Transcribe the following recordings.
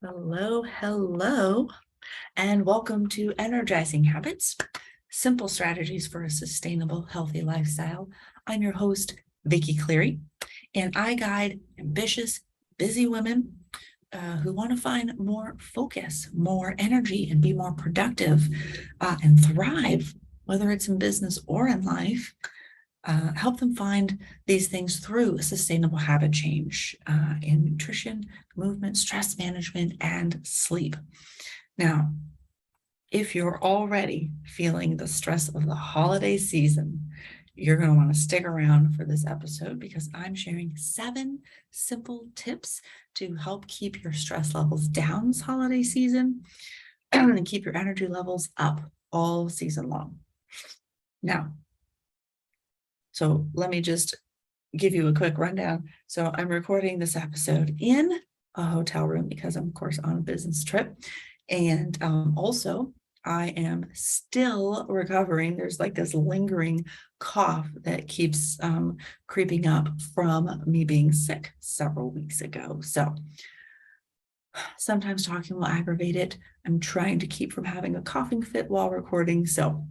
Hello, hello, and welcome to Energizing Habits, Simple Strategies for a Sustainable, Healthy Lifestyle. I'm your host, Vicki Cleary, and I guide ambitious, busy women who want to find more focus, more energy, and be more productive and thrive, whether it's in business or in life. Help them find these things through sustainable habit change in nutrition, movement, stress management, and sleep. Now, if you're already feeling the stress of the holiday season, you're going to want to stick around for this episode because I'm sharing 7 simple tips to help keep your stress levels down this holiday season and keep your energy levels up all season long. Now, so let me just give you a quick rundown. So I'm recording this episode in a hotel room because I'm, of course, on a business trip. And also, I am still recovering. There's like this lingering cough that keeps creeping up from me being sick several weeks ago. So sometimes talking will aggravate it. I'm trying to keep from having a coughing fit while recording. So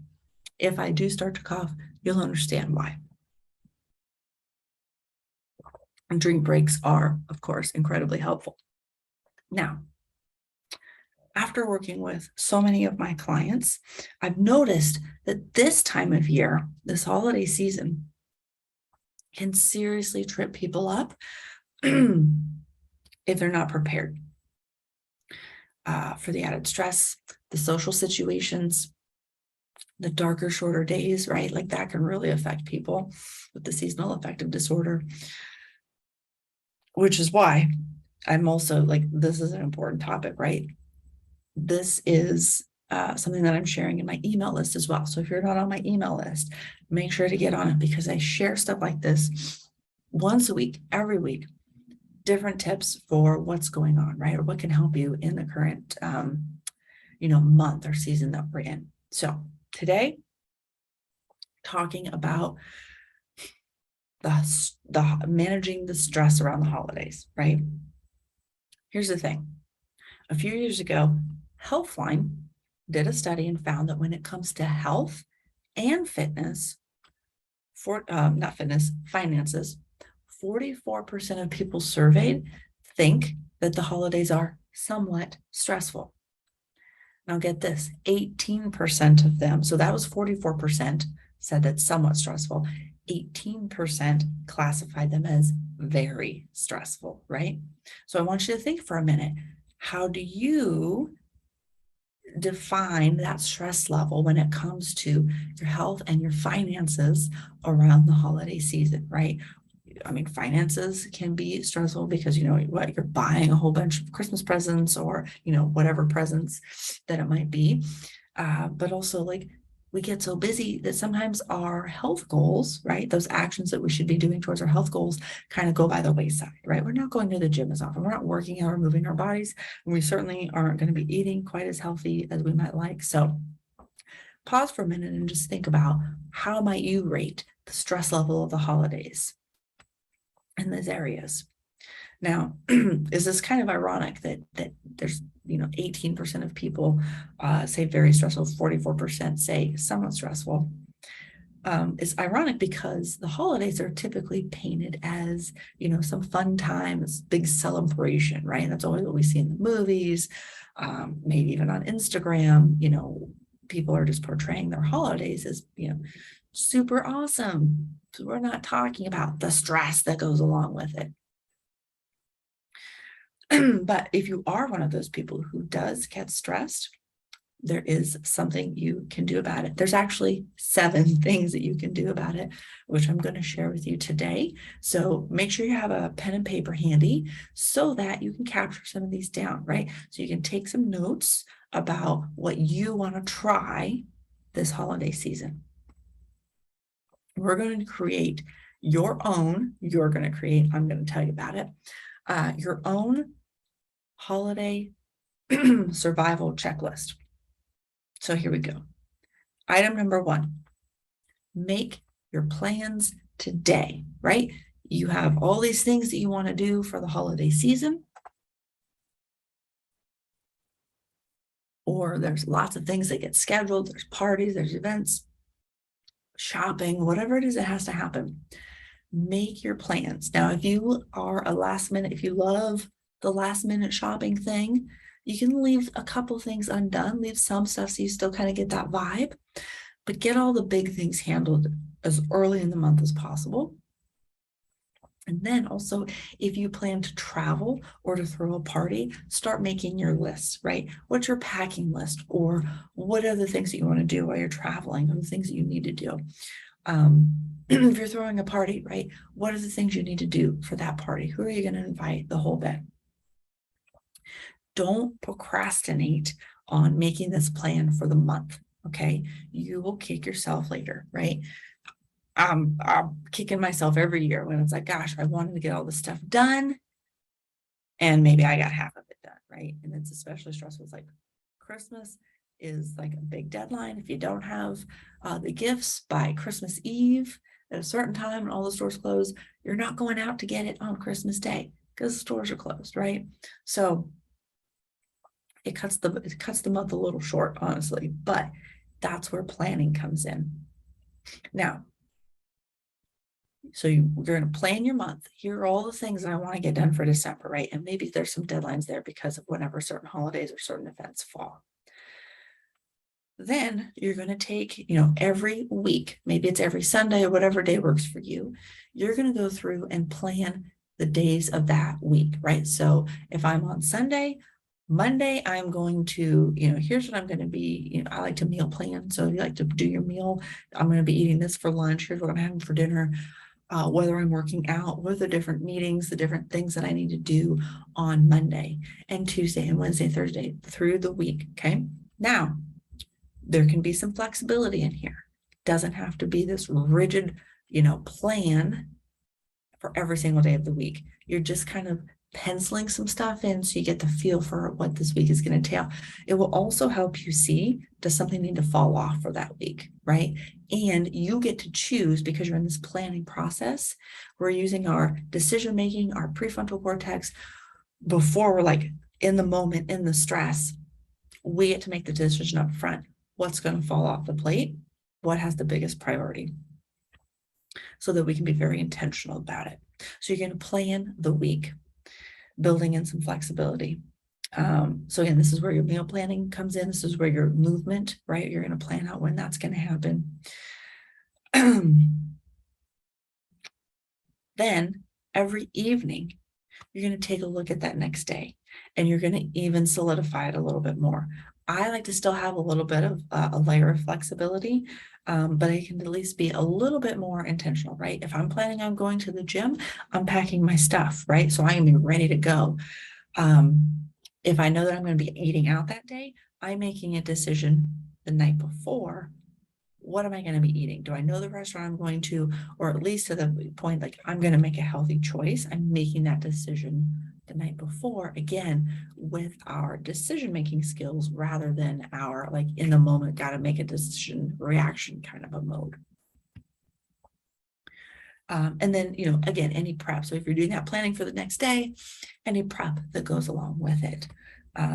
if I do start to cough, you'll understand why. And drink breaks are, of course, incredibly helpful. Now, after working with so many of my clients, I've noticed that this time of year, this holiday season, can seriously trip people up if they're not prepared for the added stress, the social situations, the darker, shorter days, right? Like that can really affect people with the seasonal affective disorder, which is why I'm also like, this is an important topic, right? This is something that I'm sharing in my email list as well. So if you're not on my email list, make sure to get on it because I share stuff like this once a week, every week, different tips for what's going on, right? Or what can help you in the current, month or season that we're in. So today, talking about the managing the stress around the holidays, right? Here's the thing. A few years ago, Healthline did a study and found that when it comes to health and fitness, finances, 44% of people surveyed think that the holidays are somewhat stressful. Now get this, 18% of them, so that was 44% said that's somewhat stressful. 18% classified them as very stressful, right? So I want you to think for a minute, how do you define that stress level when it comes to your health and your finances around the holiday season, right? I mean, finances can be stressful because, you know, what you're buying a whole bunch of Christmas presents or, whatever presents that it might be. But also like we get so busy that sometimes our health goals, right? Those actions that we should be doing towards our health goals kind of go by the wayside, right? We're not going to the gym as often. We're not working out or moving our bodies. And we certainly aren't going to be eating quite as healthy as we might like. So pause for a minute and just think about how might you rate the stress level of the holidays in those areas. Now, is this kind of ironic that there's 18% of people say very stressful, 44% say somewhat stressful? It's ironic because the holidays are typically painted as some fun times, big celebration, right? That's always what we see in the movies, maybe even on Instagram. People are just portraying their holidays as super awesome. So we're not talking about the stress that goes along with it. But if you are one of those people who does get stressed, there is something you can do about it. There's actually 7 things that you can do about it, which I'm going to share with you today. So make sure you have a pen and paper handy so that you can capture some of these down, right? So you can take some notes about what you want to try this holiday season. We're going to create I'm going to tell you about it, your own holiday survival checklist. So here we go. Item number 1, make your plans today, right? You have all these things that you want to do for the holiday season. or there's lots of things that get scheduled. There's parties, there's events, shopping, whatever it is that has to happen. Make your plans. Now, if you are a last minute, if you love the last minute shopping thing, you can leave a couple things undone, leave some stuff so you still kind of get that vibe, but get all the big things handled as early in the month as possible. And then also, if you plan to travel or to throw a party, start making your list, right? What's your packing list? Or what are the things that you want to do while you're traveling, or the things that you need to do? If you're throwing a party, right? What are the things you need to do for that party? Who are you going to invite? The whole bit. Don't procrastinate on making this plan for the month, okay? You will kick yourself later, right? I'm kicking myself every year when it's like, gosh, I wanted to get all this stuff done, and maybe I got half of it done, right? And it's especially stressful. It's like Christmas is like a big deadline. If you don't have the gifts by Christmas Eve at a certain time and all the stores close, you're not going out to get it on Christmas Day because the stores are closed, right? So it cuts the month a little short, honestly, but that's where planning comes in. Now, so you're going to plan your month. Here are all the things that I want to get done for December, right? And maybe there's some deadlines there because of whenever certain holidays or certain events fall. Then you're going to take, every week, maybe it's every Sunday or whatever day works for you. You're going to go through and plan the days of that week, right? So if I'm on Sunday, Monday, I'm going to, here's what I'm going to be, I like to meal plan. So if you like to do your meal, I'm going to be eating this for lunch. Here's what I'm having for dinner. Whether I'm working out, what are the different meetings, the different things that I need to do on Monday and Tuesday and Wednesday, Thursday through the week. Okay. Now, there can be some flexibility in here. Doesn't have to be this rigid, plan for every single day of the week. You're just kind of penciling some stuff in so you get the feel for what this week is going to entail. It will also help you see, does something need to fall off for that week, right? And you get to choose, because you're in this planning process. We're using our decision making, our prefrontal cortex, before we're like in the moment, in the stress. We get to make the decision up front. What's going to fall off the plate? What has the biggest priority? So that we can be very intentional about it. So you're going to plan the week, building in some flexibility. So again, this is where your meal planning comes in. This is where your movement, right? You're going to plan out when that's going to happen. Then every evening, you're going to take a look at that next day, and you're going to even solidify it a little bit more. I like to still have a little bit of a layer of flexibility, but I can at least be a little bit more intentional, right? If I'm planning on going to the gym, I'm packing my stuff, right? So I can be ready to go. If I know that I'm going to be eating out that day, I'm making a decision the night before. What am I going to be eating? Do I know the restaurant I'm going to, or at least to the point, like I'm going to make a healthy choice? I'm making that decision the night before, again, with our decision-making skills rather than our like in the moment, got to make a decision reaction kind of a mode. And then, again, any prep. So if you're doing that planning for the next day, any prep that goes along with it,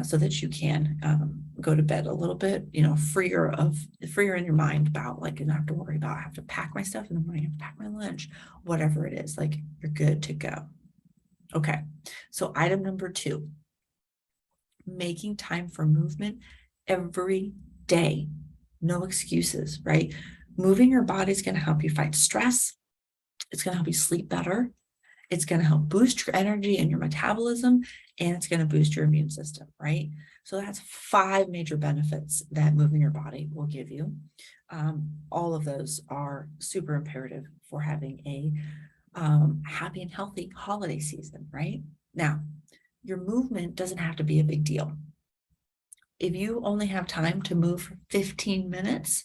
so that you can go to bed a little bit, freer in your mind about, like, you don't have to worry about, I have to pack my stuff in the morning, I have to pack my lunch, whatever it is, like you're good to go. Okay. So item number 2, making time for movement every day. No excuses, right? Moving your body is going to help you fight stress. It's going to help you sleep better. It's going to help boost your energy and your metabolism, and it's going to boost your immune system, right? So that's 5 major benefits that moving your body will give you. All of those are super imperative for having a happy and healthy holiday season, right? Now, your movement doesn't have to be a big deal. If you only have time to move for 15 minutes,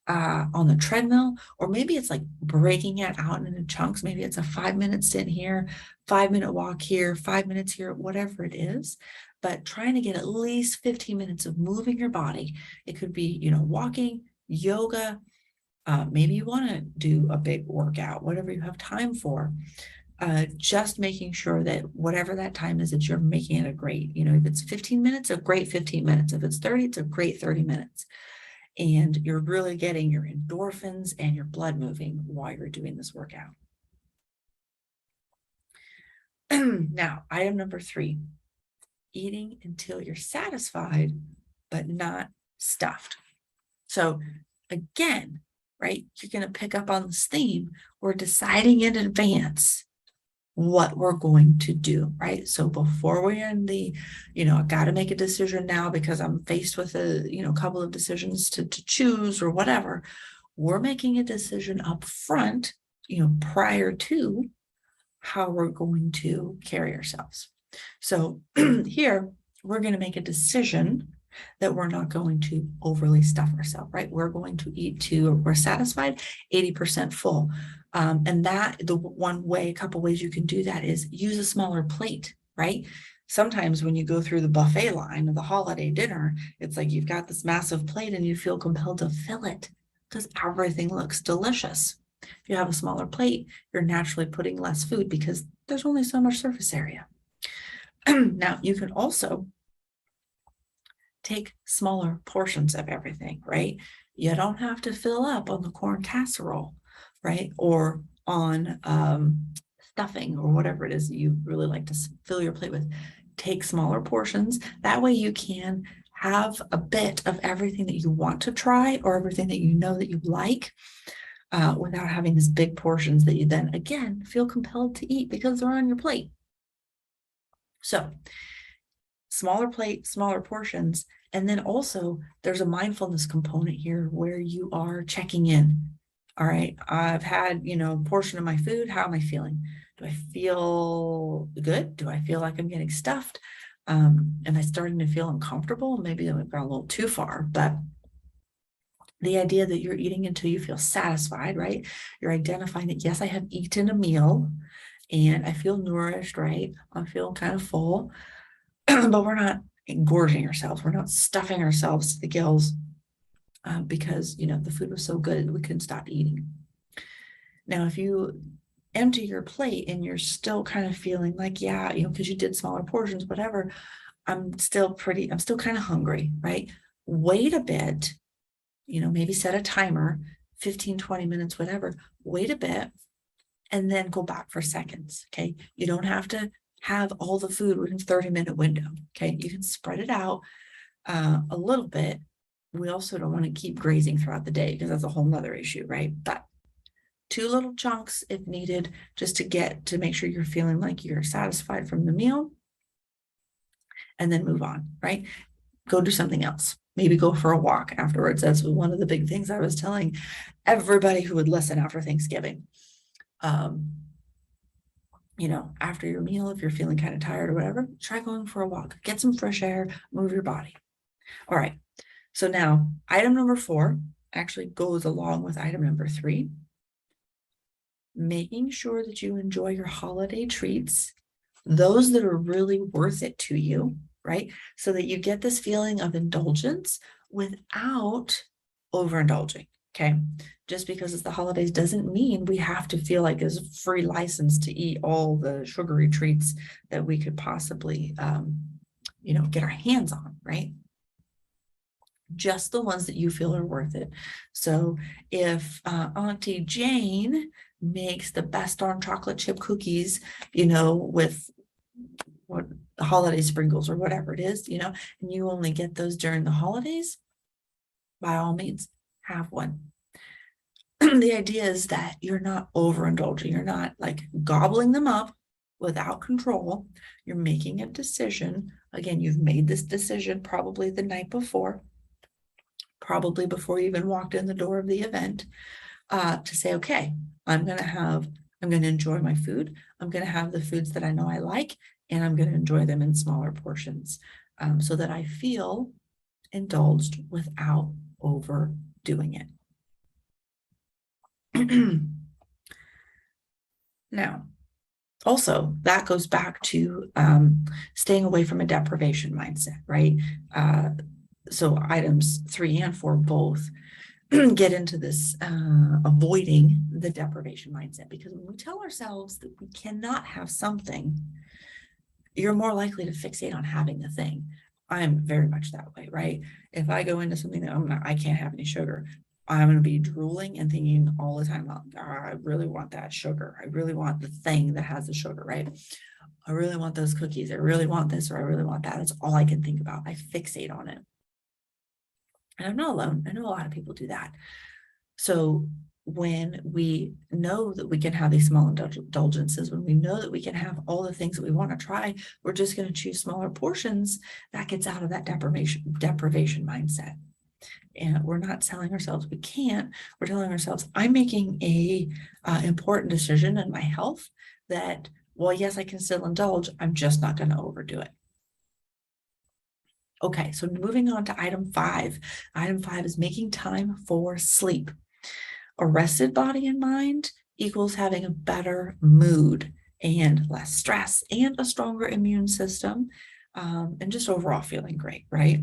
on the treadmill, or maybe it's like breaking it out into chunks. Maybe it's a 5-minute stint here, 5-minute walk here, 5 minutes here, whatever it is, but trying to get at least 15 minutes of moving your body. It could be, walking, yoga, maybe you want to do a big workout, whatever you have time for. just making sure that whatever that time is, that you're making it a great, if it's 15 minutes, a great 15 minutes. If it's 30, it's a great 30 minutes. And you're really getting your endorphins and your blood moving while you're doing this workout. Now, item number 3, eating until you're satisfied, but not stuffed. So again, right, you're going to pick up on this theme. We're deciding in advance what we're going to do, right? So before we're in the, I got to make a decision now because I'm faced with a, couple of decisions to choose or whatever. We're making a decision up front, prior to how we're going to carry ourselves. So here, we're going to make a decision that we're not going to overly stuff ourselves, right? We're going to eat to, we're satisfied, 80% full. And that a couple ways you can do that is use a smaller plate, right? Sometimes when you go through the buffet line of the holiday dinner, it's like you've got this massive plate and you feel compelled to fill it because everything looks delicious. If you have a smaller plate, you're naturally putting less food because there's only so much surface area. Now, you can also take smaller portions of everything, right? You don't have to fill up on the corn casserole, right? Or on stuffing or whatever it is that you really like to fill your plate with. Take smaller portions. That way you can have a bit of everything that you want to try or everything that you know that you like without having these big portions that you then, again, feel compelled to eat because they're on your plate. So smaller plate, smaller portions. And then also there's a mindfulness component here where you are checking in. All right, I've had, a portion of my food. How am I feeling? Do I feel good? Do I feel like I'm getting stuffed? Am I starting to feel uncomfortable? Maybe I've gone a little too far, but the idea that you're eating until you feel satisfied, right? You're identifying that, yes, I have eaten a meal and I feel nourished, right? I'm feeling kind of full, but we're not engorging ourselves. We're not stuffing ourselves to the gills because, the food was so good that we couldn't stop eating. Now, if you empty your plate and you're still kind of feeling like, yeah, because you did smaller portions, whatever, I'm still kind of hungry, right? Wait a bit, maybe set a timer, 15, 20 minutes, whatever, wait a bit, and then go back for seconds, okay? You don't have to have all the food within a 30-minute window, okay? You can spread it out a little bit. We also don't want to keep grazing throughout the day because that's a whole nother issue, right? But 2 little chunks if needed, just to make sure you're feeling like you're satisfied from the meal, and then move on, right? Go do something else. Maybe go for a walk afterwards. That's one of the big things I was telling everybody who would listen after Thanksgiving. After your meal, if you're feeling kind of tired or whatever, try going for a walk, get some fresh air, move your body. All right. So now item number 4 actually goes along with item number 3. Making sure that you enjoy your holiday treats, those that are really worth it to you, right? So that you get this feeling of indulgence without overindulging. Okay. Just because it's the holidays doesn't mean we have to feel like there's a free license to eat all the sugary treats that we could possibly, get our hands on, right? Just the ones that you feel are worth it. So if Auntie Jane makes the best darn chocolate chip cookies, with what the holiday sprinkles or whatever it is, and you only get those during the holidays, by all means, have one. The idea is that you're not overindulging. You're not like gobbling them up without control. You're making a decision. Again, you've made this decision probably the night before, probably before you even walked in the door of the event, to say, okay, I'm going to enjoy my food. I'm going to have the foods that I know I like, and I'm going to enjoy them in smaller portions so that I feel indulged without overdoing it. Now, also, that goes back to staying away from a deprivation mindset, right? So items 3 and 4 both. get into this avoiding the deprivation mindset, because when we tell ourselves that we cannot have something, you're more likely to fixate on having the thing. I'm very much that way, right? If I go into something that I can't have any sugar, I'm going to be drooling and thinking all the time, oh, I really want that sugar. I really want the thing that has the sugar, right? I really want those cookies. I really want this, or I really want that. That's all I can think about. I fixate on it. And I'm not alone. I know a lot of people do that. So when we know that we can have these small indulgences, when we know that we can have all the things that we want to try, we're just going to choose smaller portions. That gets out of that deprivation mindset. And we're not telling ourselves we can't. We're telling ourselves, I'm making a important decision in my health that, well, yes, I can still indulge. I'm just not going to overdo it. Okay, so moving on to item 5. Item 5 is making time for sleep. A rested body and mind equals having a better mood and less stress and a stronger immune system, and just overall feeling great, right?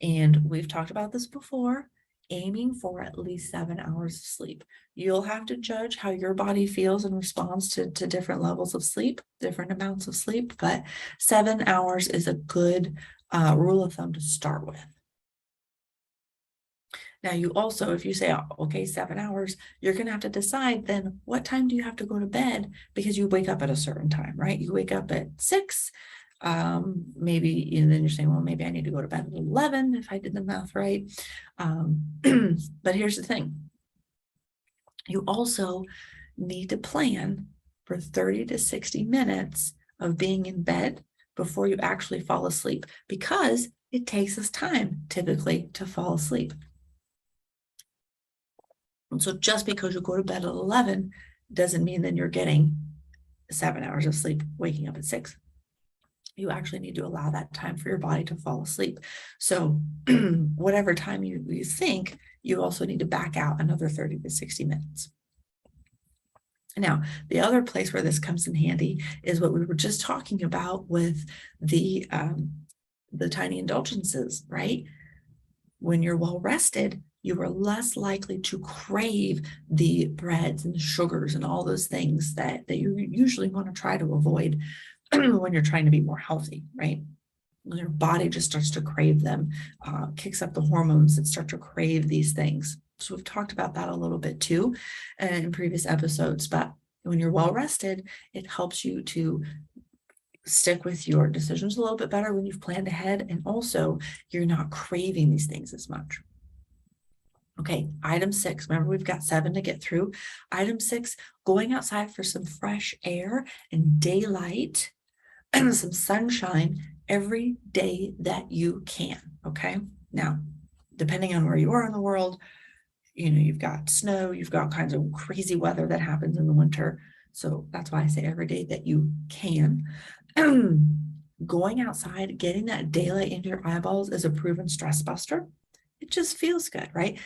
And we've talked about this before, aiming for at least 7 hours of sleep. You'll have to judge how your body feels and responds to different levels of sleep, different amounts of sleep, but 7 hours is a good rule of thumb to start with. Now, you also, if you say, oh, okay, 7 hours, you're going to have to decide then what time do you have to go to bed, because you wake up at a certain time, right? You wake up at 6, maybe, and then you're saying, well, maybe I need to go to bed at 11 if I did the math right. But here's the thing. You also need to plan for 30 to 60 minutes of being in bed before you actually fall asleep, because it takes us time typically to fall asleep. And so just because you go to bed at 11 doesn't mean then you're getting 7 hours of sleep, waking up at 6. You actually need to allow that time for your body to fall asleep. So whatever time you think, you also need to back out another 30 to 60 minutes. Now, the other place where this comes in handy is what we were just talking about with the tiny indulgences, right? When you're well rested, you are less likely to crave the breads and the sugars and all those things that you usually want to try to avoid when you're trying to be more healthy, right? When your body just starts to crave them, kicks up the hormones that start to crave these things. So we've talked about that a little bit too in previous episodes, but when you're well rested, it helps you to stick with your decisions a little bit better when you've planned ahead, and also you're not craving these things as much. Okay, item 6, remember we've got 7 to get through. Item 6, going outside for some fresh air and daylight and some sunshine every day that you can, okay? Now, depending on where you are in the world, you've got snow, you've got kinds of crazy weather that happens in the winter. So that's why I say every day that you can. Going outside, getting that daylight into your eyeballs is a proven stress buster. It just feels good, right?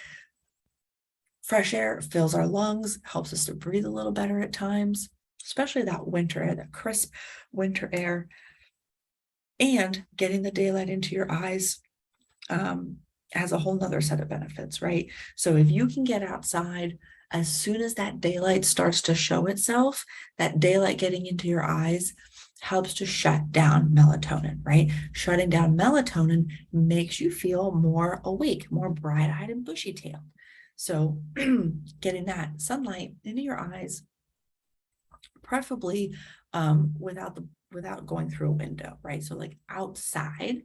Fresh air fills our lungs, helps us to breathe a little better at times, especially that winter air, that crisp winter air. And getting the daylight into your eyes has a whole nother set of benefits, right? So if you can get outside as soon as that daylight starts to show itself, that daylight getting into your eyes helps to shut down melatonin, right? Shutting down melatonin makes you feel more awake, more bright-eyed and bushy-tailed. So getting that sunlight into your eyes, preferably without going through a window, right? So like outside,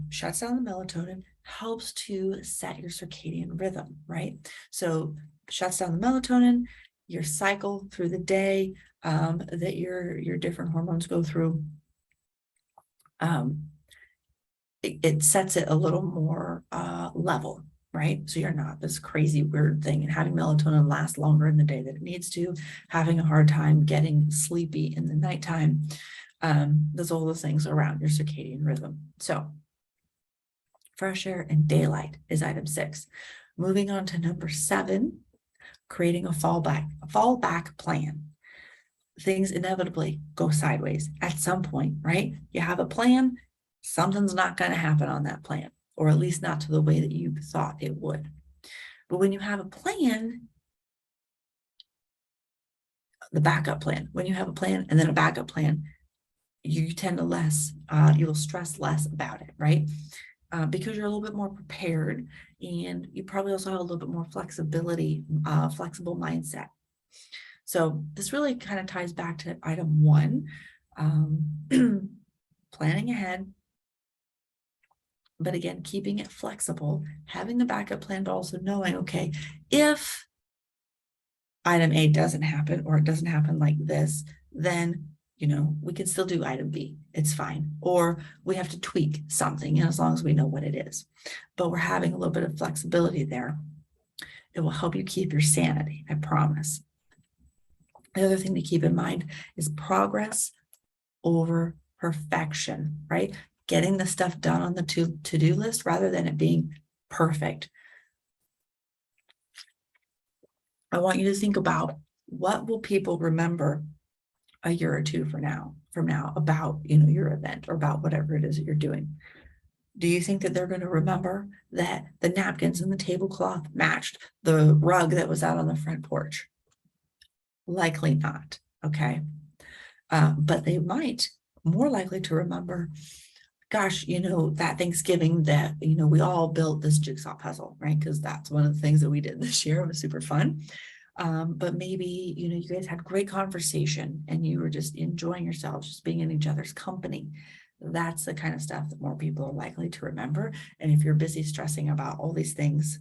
shuts down the melatonin, helps to set your circadian rhythm, right? So shuts down the melatonin, your cycle through the day, that your different hormones go through. It sets it a little more level, right? So you're not this crazy weird thing, and having melatonin last longer in the day than it needs to, having a hard time getting sleepy in the nighttime. There's all those things around your circadian rhythm. So fresh air and daylight is item 6. Moving on to number 7, creating a fallback plan. Things inevitably go sideways at some point, right? You have a plan, something's not going to happen on that plan. or at least not to the way that you thought it would. But when you have a plan, the backup plan, when you have a plan and then a backup plan, you tend to you will stress less about it, right? Because you're a little bit more prepared, and you probably also have a little bit more flexibility, flexible mindset. So this really kind of ties back to item 1, planning ahead, but again, keeping it flexible, having the backup plan, but also knowing, okay, if item A doesn't happen, or it doesn't happen like this, then, we can still do item B. It's fine. Or we have to tweak something, as long as we know what it is. But we're having a little bit of flexibility there. It will help you keep your sanity, I promise. The other thing to keep in mind is progress over perfection, right? Getting the stuff done on the to-do list rather than it being perfect. I want you to think about, what will people remember a year or two from now about, your event, or about whatever it is that you're doing. Do you think that they're going to remember that the napkins and the tablecloth matched the rug that was out on the front porch? Likely not. Okay. But they might more likely to remember, gosh, that Thanksgiving that, we all built this jigsaw puzzle, right? Because that's one of the things that we did this year. It was super fun. But maybe, you guys had great conversation and you were just enjoying yourselves, just being in each other's company. That's the kind of stuff that more people are likely to remember. And if you're busy stressing about all these things,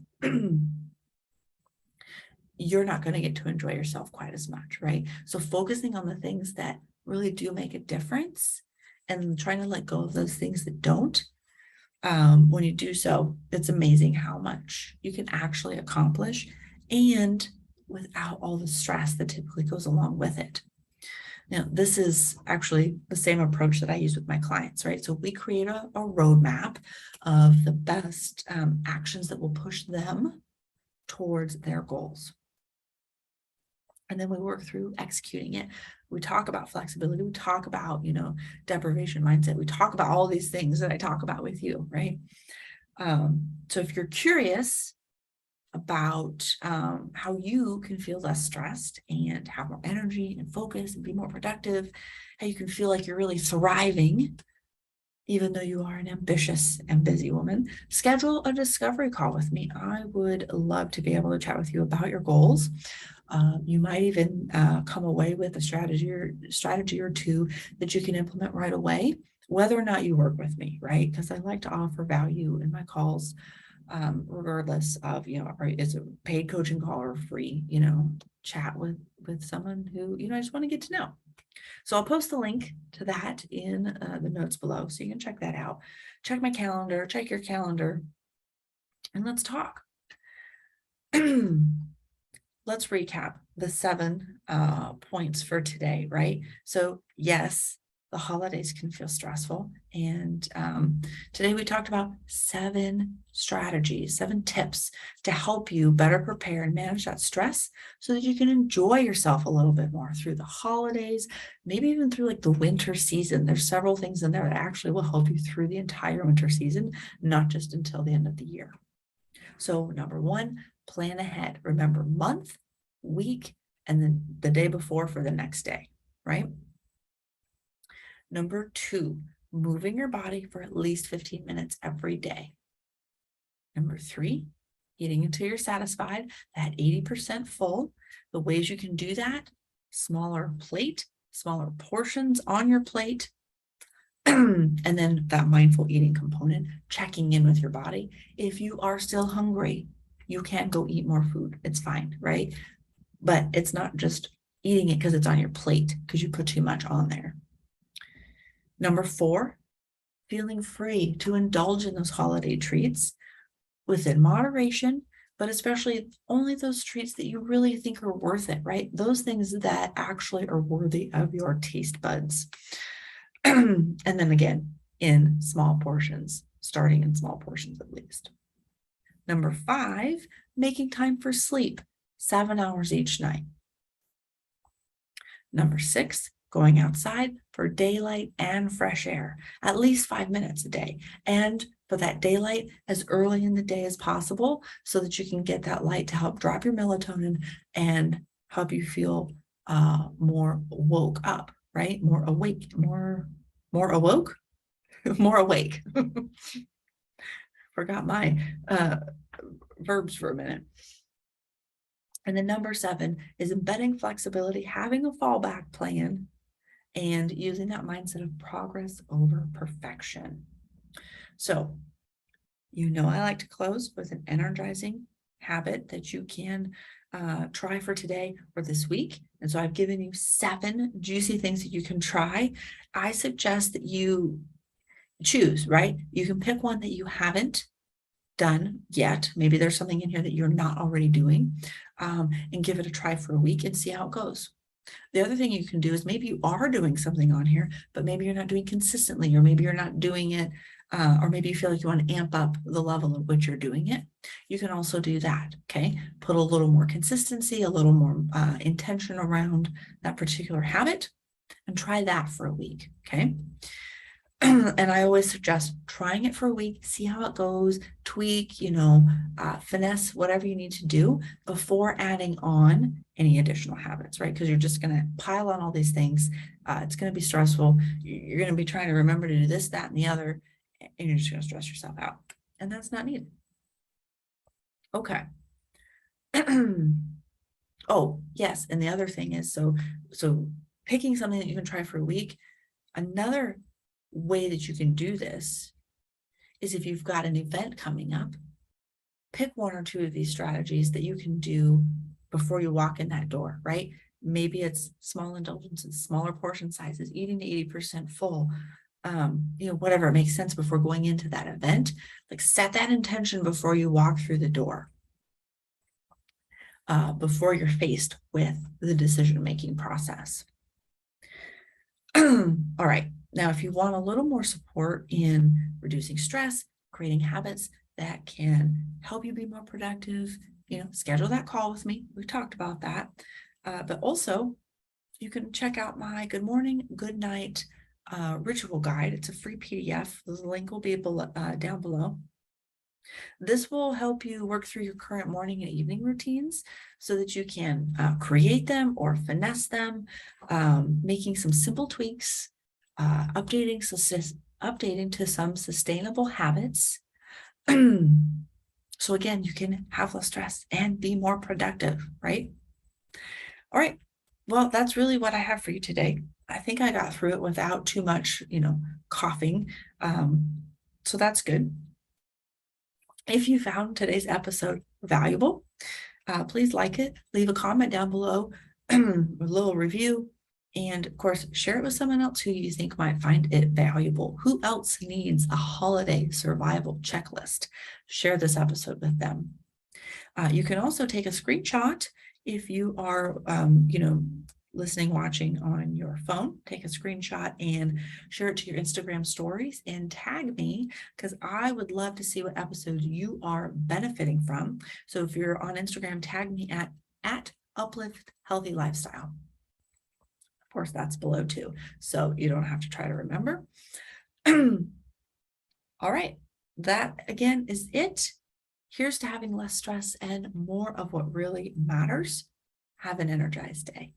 you're not going to get to enjoy yourself quite as much, right? So focusing on the things that really do make a difference and trying to let go of those things that don't. When you do so, it's amazing how much you can actually accomplish, and without all the stress that typically goes along with it. Now, this is actually the same approach that I use with my clients, right? So we create a roadmap of the best actions that will push them towards their goals. And then we work through executing it. We talk about flexibility. We talk about, deprivation mindset. We talk about all these things that I talk about with you, right? So if you're curious about how you can feel less stressed and have more energy and focus and be more productive, how you can feel like you're really thriving, even though you are an ambitious and busy woman, schedule a discovery call with me. I would love to be able to chat with you about your goals. You might even come away with a strategy or two that you can implement right away, whether or not you work with me, right? Because I like to offer value in my calls, regardless of, is it a paid coaching call or free, chat with someone who, I just want to get to know. So I'll post the link to that in the notes below, so you can check that out. Check my calendar, check your calendar, and let's talk. Let's recap the 7 points for today, right? So yes, the holidays can feel stressful. And today we talked about 7 strategies, 7 tips to help you better prepare and manage that stress so that you can enjoy yourself a little bit more through the holidays, maybe even through like the winter season. There's several things in there that actually will help you through the entire winter season, not just until the end of the year. So number 1, plan ahead. Remember month, week, and then the day before for the next day, right? Number 2, moving your body for at least 15 minutes every day. Number 3, eating until you're satisfied, that 80% full. The ways you can do that: smaller plate, smaller portions on your plate, and then that mindful eating component, checking in with your body. If you are still hungry, you can go eat more food. It's fine, right? But it's not just eating it because it's on your plate because you put too much on there. Number 4, feeling free to indulge in those holiday treats within moderation, but especially only those treats that you really think are worth it, right? Those things that actually are worthy of your taste buds. And then again, in small portions, starting in small portions at least. Number 5, making time for sleep, 7 hours each night. Number 6, going outside for daylight and fresh air, at least 5 minutes a day. And for that daylight as early in the day as possible so that you can get that light to help drop your melatonin and help you feel more woke up, right? More awake, more awoke, more awake. Forgot my verbs for a minute. And then number 7 is embedding flexibility, having a fallback plan, and using that mindset of progress over perfection. So, I like to close with an energizing habit that you can try for today or this week. And so I've given you 7 juicy things that you can try. I suggest that you choose, right? You can pick one that you haven't done yet. Maybe there's something in here that you're not already doing, and give it a try for a week and see how it goes. The other thing you can do is maybe you are doing something on here, but maybe you're not doing consistently, or maybe you're not doing it, or maybe you feel like you want to amp up the level at which you're doing it. You can also do that, okay? Put a little more consistency, a little more intention around that particular habit, and try that for a week, okay? And I always suggest trying it for a week, see how it goes, tweak, finesse whatever you need to do before adding on any additional habits, right? Because you're just going to pile on all these things. It's going to be stressful. You're going to be trying to remember to do this, that, and the other, and you're just going to stress yourself out. And that's not needed. Okay. Oh, yes. And the other thing is, so picking something that you can try for a week, another way that you can do this is if you've got an event coming up, pick 1 or 2 of these strategies that you can do before you walk in that door, right? Maybe it's small indulgences, smaller portion sizes, eating to 80% full, whatever makes sense before going into that event. Like, set that intention before you walk through the door, before you're faced with the decision-making process. All right. Now, if you want a little more support in reducing stress, creating habits that can help you be more productive, schedule that call with me. We talked about that. But also, you can check out my Good Morning, Good Night ritual guide. It's a free PDF. The link will be down below. This will help you work through your current morning and evening routines so that you can create them or finesse them, making some simple tweaks, updating to some sustainable habits. So again, you can have less stress and be more productive, right? All right. Well, that's really what I have for you today. I think I got through it without too much, coughing. So that's good. If you found today's episode valuable, please like it, leave a comment down below, a little review, and of course, share it with someone else who you think might find it valuable. Who else needs a holiday survival checklist? Share this episode with them. You can also take a screenshot if you are, listening, watching on your phone. Take a screenshot and share it to your Instagram stories and tag me, because I would love to see what episodes you are benefiting from. So if you're on Instagram, tag me at Uplift Healthy Lifestyle. Of course, that's below too, so you don't have to try to remember. All right, that again is it. Here's to having less stress and more of what really matters. Have an energized day.